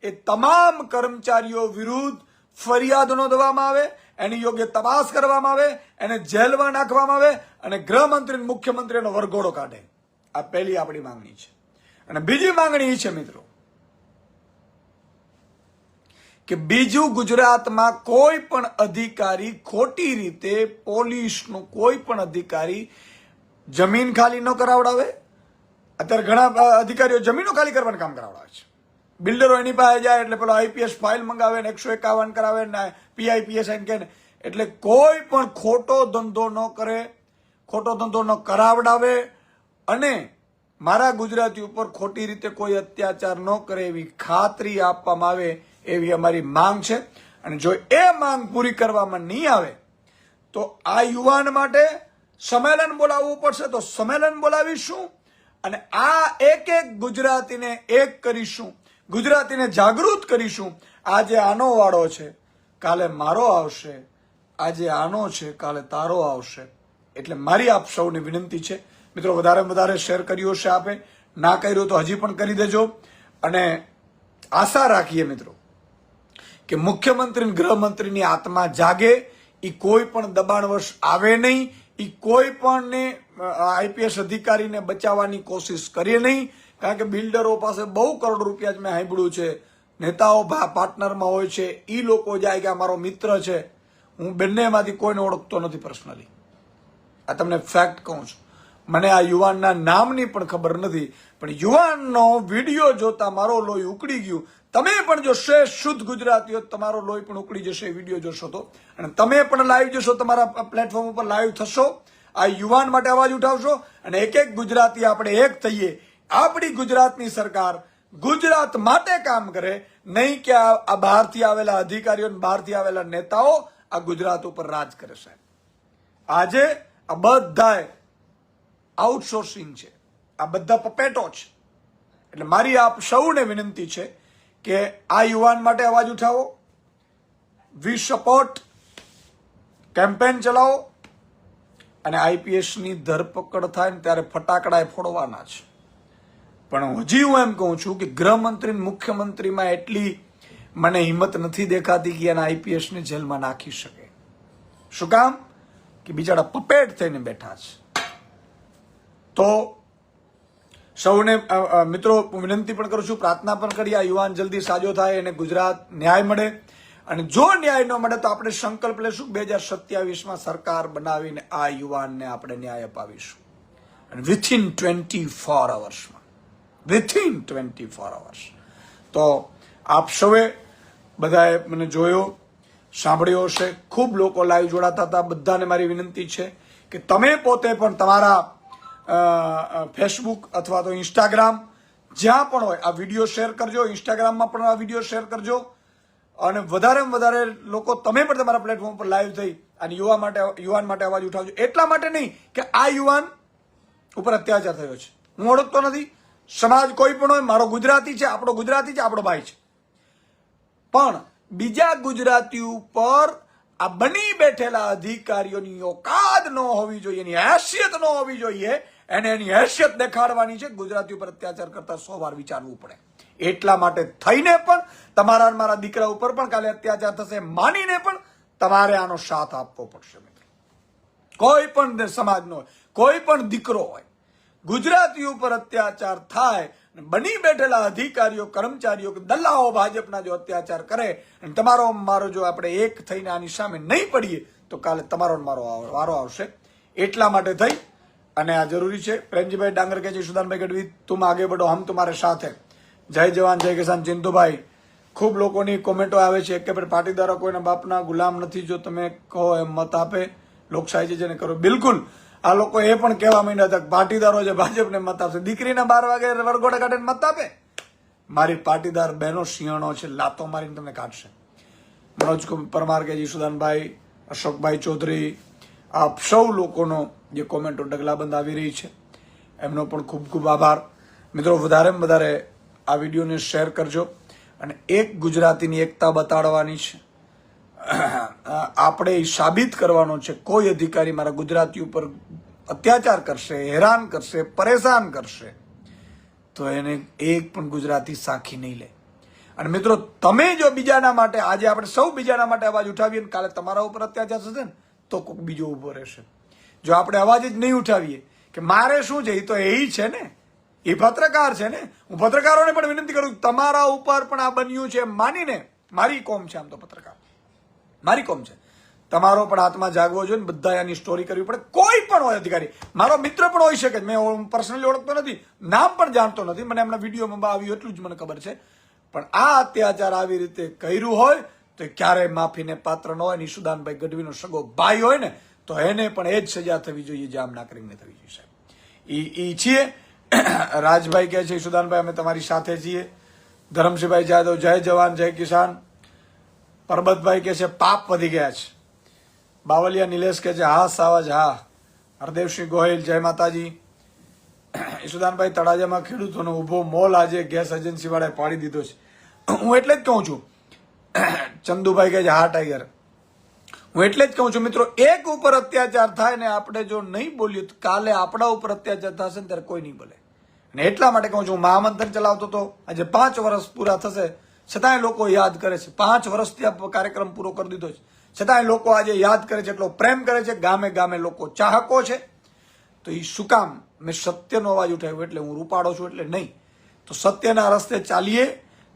[SPEAKER 1] એ તમામ કર્મચારીઓ વિરુદ્ધ ફરિયાદ નોંધવામાં આવે, એની યોગ્ય તપાસ કરવામાં આવે, એને જેલમાં નાખવામાં આવે અને ગૃહમંત્રી મુખ્યમંત્રીનો વરઘોડો કાઢે. આ પહેલી આપણી માંગણી છે. અને બીજી માંગણી એ છે મિત્રો કે બીજું, ગુજરાતમાં કોઈ પણ અધિકારી ખોટી રીતે પોલીસનું કોઈ પણ અધિકારી જમીન ખાલી ન કરાવડાવે. અત્યારે ઘણા અધિકારીઓ જમીનો ખાલી કરવાનું કામ કરાવડાવે છે. બિલ્ડરો એની પાસે જાય એટલે પેલો આઈપીએસ ફાઇલ મંગાવે ને 151 કરાવે ને પીઆઈપીએસ કે એટલે કોઈ પણ ખોટો ધંધો ન કરે, ખોટો ધંધો ન કરાવડાવે અને મારા ગુજરાતી ઉપર ખોટી રીતે કોઈ અત્યાચાર ન કરે એવી ખાતરી આપવામાં આવે એવી અમારી માંગ છે. અને જો એ માંગ પૂરી કરવામાં નહીં આવે તો આ યુવાન માટે સંમેલન બોલાવવું પડશે. તો સંમેલન બોલાવીશું અને આ એક એક ગુજરાતીને એક કરીશું, ગુજરાતીને જાગૃત કરીશું. આજે આનો વાળો છે, કાલે મારો આવશે, આજે આનો છે, કાલે તારો આવશે. એટલે મારી આપ સૌને વિનંતી છે મિત્રો, વધારે વધારે શેર કર્યો છે આપે, ના કર્યો તો હજી પણ કરી દેજો. અને આશા રાખીએ મિત્રો કે મુખ્યમંત્રી ગૃહમંત્રીની આત્મા જાગે, એ કોઈ પણ દબાણવશ આવે નહીં, એ કોઈ પણ આઈપીએસ અધિકારીને બચાવવાની કોશિશ કરીએ નહીં. કારણ કે બિલ્ડરો પાસે બહુ કરોડ રૂપિયા જ મેં સાંભળ્યું છે, નેતાઓ પાર્ટનરમાં હોય છે, એ લોકો જાય કે આ મારો મિત્ર છે. હું બંનેમાંથી કોઈને ઓળખતો નથી પર્સનલી, આ તમને ફેક્ટ કહું છું. મને આ યુવાનના નામની પણ ખબર નથી, પણ યુવાનનો વિડીયો જોતા મારો લોહી ઉકળી ગયું. તમે પણ જો શ્રેષ્ઠ શુદ્ધ ગુજરાતીઓ, તમારો લોહી પણ ઉકળી જશે એ વિડીયો જોશો તો. અને તમે પણ લાઈવ જશો, તમારા પ્લેટફોર્મ ઉપર લાઈવ થશો, આ યુવાન માટે અવાજ ઉઠાવશો અને એક એક ગુજરાતી આપણે એક થઈએ. આપણી ગુજરાતની સરકાર ગુજરાત માટે કામ કરે, નહીં કે આ બહારથી આવેલા અધિકારીઓ, બહારથી આવેલા નેતાઓ આ ગુજરાત ઉપર રાજ કરે સાહેબ. આજે આ બધા આઉટસોર્સિંગ છે, આ બધા પપેટો છે. એટલે મારી આપ સૌને વિનંતી છે કે આ યુવાન માટે અવાજ ઉઠાવો, વી સપોર્ટ કેમ્પેન ચલાવો અને આઈપીએસની ધરપકડ થાય ને ત્યારે ફટાકડા ફોડવાના છે. પણ હજી હું એમ કહું છું કે ગૃહમંત્રી મુખ્યમંત્રીમાં એટલી મને હિંમત નથી દેખાતી કે એના આઈપીએસને જેલમાં નાખી શકે. શું કામ? કે બિચારા પપેટ થઈને બેઠા છે. તો સૌને મિત્રો વિનંતી પણ કરું છું, પ્રાર્થના પણ કરી આ યુવાન જલ્દી સાજો થાય અને ગુજરાત ન્યાય મળે. અને જો ન્યાય ન મળે તો આપણે સંકલ્પ લેશું 2027માં સરકાર બનાવીને આ યુવાનને આપણે ન્યાય અપાવીશું. અને વિથિન 24 અવર્સમાં, વિથિન 24 અવર્સ. તો આપ સૌએ બધાએ મને જોયો, સાંભળ્યો હશે, ખૂબ લોકો લાઈવ જોડાતા હતા. બધાને મારી વિનંતી છે કે તમે પોતે પણ તમારા ફેસબુક અથવા તો ઇન્સ્ટાગ્રામ જ્યાં પણ હોય આ વિડીયો શેર કરજો. ઇન્સ્ટાગ્રામમાં પણ આ વિડીયો શેર કરજો અને વધારેમાં વધારે લોકો તમે પણ તમારા પ્લેટફોર્મ પર લાઈવ થઈ અને યુવાન માટે અવાજ ઉઠાવજો. એટલા માટે નહીં કે આ યુવાન ઉપર અત્યાચાર થયો છે, હું ઓળખતો નથી, સમાજ કોઈ પણ હોય, મારો ગુજરાતી છે, આપણો ગુજરાતી છે, આપણો ભાઈ છે, પણ બીજા ગુજરાતી ઉપર આ બની બેઠેલા અધિકારીઓની ઓકાત ન હોવી જોઈએ, એની હેસિયત ન હોવી જોઈએ, એને એની હેસિયત દેખાડવાની છે. ગુજરાતી ઉપર અત્યાચાર કરતા 100 વાર વિચારવું પડે. એટલા માટે થઈને પણ તમારા મારા દીકરા ઉપર પણ કાલે અત્યાચાર થશે માનીને પણ તમારે આનો સાથ આપવો પડશે મિત્રો. કોઈ પણ સમાજનો હોય, કોઈ પણ દીકરો હોય, ગુજરાતી ઉપર અત્યાચાર થાય, બની બેઠેલા અધિકારીઓ, કર્મચારીઓ, દલ્લાઓ ભાજપના જો અત્યાચાર કરે અને તમારો મારો જો આપણે એક થઈને આની સામે નહીં પડીએ તો કાલે તમારો મારો વારો આવશે. એટલા માટે થઈ અને આ જરૂરી છે. પ્રેમજીભાઈ ડાંગર કહે છે સુદાનભાઈ ગઢવી તુમ આગે બઢો હમ તમારે સાથે. જય જવાન જય કિસાન. ચિંતુભાઈ, ખૂબ લોકોની કોમેન્ટો આવે છે કે પાટીદારો કોઈના બાપના ગુલામ નથી, જો તમે કહો એમ મત આપે, લોકશાહી છે જેને કરો. બિલકુલ, આ લોકો એ પણ કહેવા માંડ્યા હતા પાટીદારો છે ભાજપને મત આપશે, દીકરીના 12 વાગે વરઘોડા કાઢીને મત આપે. મારી પાટીદાર બહેનો શિયાળો છે, લાતો મારીને તમને કાઢશે. મનોજ પરમાર કે સુદાનભાઈ, અશોકભાઈ ચૌધરી, આપ સૌ લોકોનો જે કોમેન્ટો ડગલાબંધ આવી રહી છે એમનો પણ ખૂબ ખૂબ આભાર. મિત્રો, વધારેમાં વધારે આ વિડીયોને શેર કરજો અને એક ગુજરાતીની એકતા બતાડવાની છે. આપણે સાબિત કરવાનો છે કોઈ અધિકારી મારા ગુજરાતી ઉપર અત્યાચાર કરશે, હેરાન કરશે, પરેશાન કરશે તો એને એક પણ ગુજરાતી સાખી નહીં લે. અને મિત્રો, તમે જો બીજાના માટે, આજે આપણે સૌ બીજાના માટે અવાજ ઉઠાવીએ કાલે તમારા ઉપર અત્યાચાર થશે ને તો કોઈક બીજો ઉભો રહેશે. જો આપણે અવાજ જ નહીં ઉઠાવીએ કે મારે શું છે, એ તો એ છે ને, એ પત્રકાર છે ને. હું પત્રકારોને પણ વિનંતી કરું તમારા ઉપર પણ આ બન્યું છે માનીને, મારી કોમ છે, આમ તો પત્રકાર મારી કોમ છે, તમારો પણ હાથમાં જાગવો જોઈએ ને બધા આની સ્ટોરી કરવી પડે. કોઈ પણ હોય અધિકારી, મારો મિત્ર પણ હોઈ શકે, મેં પર્સનલી ઓળખતો નથી, નામ પણ જાણતો નથી, મને એમના વિડીયોમાં આવ્યું એટલું જ મને ખબર છે. પણ આ અત્યાચાર આવી રીતે કર્યું હોય તો ક્યારેય માફીને પાત્ર ન હોય. નિશુદાનભાઈ ગઢવીનો સગો ભાઈ હોય ને તો એને પણ એ જ સજા થવી જોઈએ જે આમ નાગરિકને થવી જોઈએ. ઈ છીએ. રાજભાઈ કહે છે સુદાનભાઈ અમે તમારી સાથે છીએ. ધરમસિંહભાઈ જાદવ જય જવાન જય કિસાન. પરબતભાઈ કહે છે પાપ વધી ગયા છે. બાવલિયા નિલેશ કહે છે હા સાવજ હા. હરદેવસિંહ ગોહિલ જય માતાજી. ઈશુદાનભાઈ તળાજામાં ખેડૂતોનો ઉભો મોલ આજે ગેસ એજન્સી વાળાએ પાડી દીધો છે. હું એટલે જ કહું છું. ચંદુભાઈ કહે છે હા ટાઈગર. હું એટલે જ કહું છું મિત્રો, એક ઉપર અત્યાચાર થાય ને આપણે જો નહીં બોલીએ તો કાલે આપણા ઉપર અત્યાચાર થશે ને ત્યારે કોઈ નહીં બોલે. અને એટલા માટે કહું છું, મહામંથન ચલાવતો હતો, આજે 5 વર્ષ પૂરા થશે છતાંય લોકો યાદ કરે છે. 5 વર્ષથી આ કાર્યક્રમ પૂરો કરી દીધો છે છતાંય લોકો આજે યાદ કરે છે, એટલો પ્રેમ કરે છે. ગામે ગામે લોકો ચાહકો છે. તો એ શું કામ? મેં સત્યનો અવાજ ઉઠાવ્યો એટલે હું રૂપાડો છું એટલે નહીં. તો સત્યના રસ્તે ચાલીએ.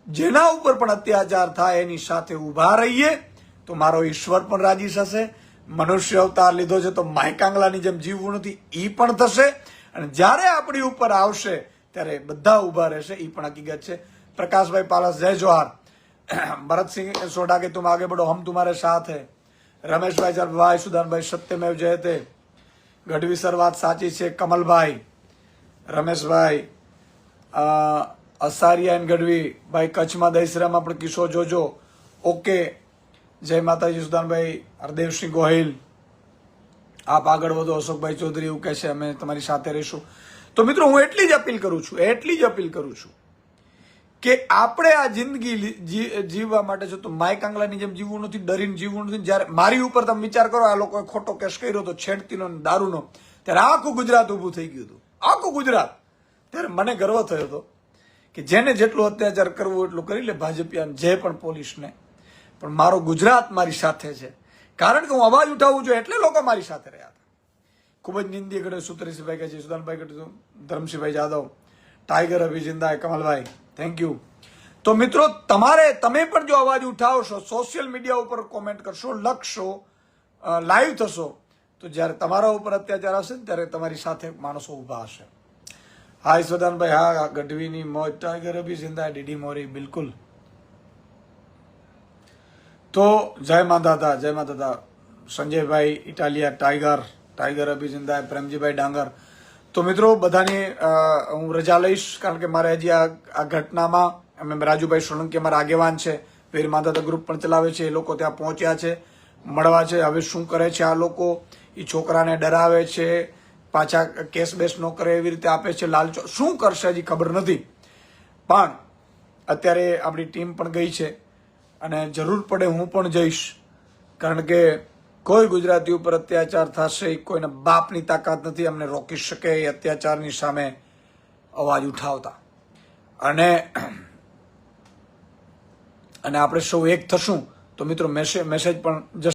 [SPEAKER 1] જેના ઉપર પણ અત્યાચાર થાય એની સાથે ઊભા રહીએ તો મારો ઈશ્વર પણ રાજી થશે. મનુષ્ય અવતાર લીધો છે તો માયકાંગલાની જેમ જીવવું નથી, એ પણ થશે. અને જ્યારે આપણી ઉપર આવશે ત્યારે બધા ઊભા રહેશે, એ પણ હકીકત છે. પ્રકાશભાઈ પાલસ જય જોહાર. ભરતસિંહ સોઢા કે તુમ આગે બઢો હમ તુમ્હારે સાથ હૈ. રમેશભાઈ ભાઈ સુદાનભાઈ સત્યમેવ જયતે. ગઢવી સર વાત સાચી છે. કમલભાઈ, રમેશભાઈ, અસારિયા એન ગઢવી ભાઈ કચ્છમાં દહીસરામાં પણ કિસ્સો જોજો. ઓકે, જય માતાજી સુદાનભાઈ. હરદેવસિંહ ગોહિલ આપ આગળ વધો. અશોકભાઈ ચૌધરી એવું કહે છે અમે તમારી સાથે રહીશું. તો મિત્રો, હું એટલી જ અપીલ કરું છું કે આપણે આ જિંદગી જીવવા માટે છે તો માય કાંગલાની જેમ જીવવું નથી, ડરીને જીવવું નથી. જયારે મારી ઉપર તમે વિચાર કરો, આ લોકોએ ખોટો કેસ કર્યો હતો છેડતીનો દારૂનો, ત્યારે આખું ગુજરાત ઊભું થઈ ગયું હતું, આખું ગુજરાત. ત્યારે મને ગર્વ થયો હતો કે જેને જેટલું અત્યાચાર કરવું એટલું કરી લે ભાજપિયા જે પણ પોલીસને, પણ મારો ગુજરાત મારી સાથે છે. કારણ કે હું અવાજ ઉઠાવું છું એટલે લોકો મારી સાથે રહ્યા હતા. ખૂબ જ નિંદીય ઘડે સુતરીસિંહભાઈ કહે છે સુદાનભાઈ કહે, ધરમસિંહભાઈ જાદવ, ટાઈગર અભિજિંદા, કમલભાઈ થેન્ક યુ. તો મિત્રો, તમે પણ જો અવાજ ઉઠાવશો, સોશિયલ મીડિયા ઉપર કોમેન્ટ કરશો, લખશો, લાઈવ થશો, તો જ્યારે તમારા ઉપર અત્યાચાર હશે ને ત્યારે તમારી સાથે માણસો ઊભા હશે. હા ઈશ્વરદાનભાઈ, હા ગઢવીની મોજ, ટાઈગર અભિજિંદા, ડીડી મોરી, બિલકુલ. તો જય માતા, જય માતા. સંજયભાઈ ઇટાલિયા, ટાઈગર અભિજિંદા, પ્રેમજીભાઈ ડાંગર. તો મિત્રો, બધાની હું રજા લઈશ કારણ કે મારે હજી આ ઘટનામાં અમે રાજુભાઈ સોલંકી અમારા આગેવાન છે, વીર માધાતા ગ્રુપ પણ ચલાવે છે, એ લોકો ત્યાં પહોંચ્યા છે, મળવા છે. હવે શું કરે છે આ લોકો? એ છોકરાને ડરાવે છે, પાછા કેસ બેસ ન કરે એવી રીતે આપે છે, લાલચો શું કરશે હજી ખબર નથી. પણ અત્યારે આપણી ટીમ પણ ગઈ છે અને જરૂર પડે હું પણ જઈશ. કારણ કે કોઈ ગુજરાતી ઉપર અત્યાચાર થશે, કોઈને બાપની તાકાત નથી અમને રોકી શકે એ અત્યાચારની સામે અવાજ ઉઠાવતા. અને આપણે સૌ એક થશું તો મિત્રો મેસેજ પણ જશે.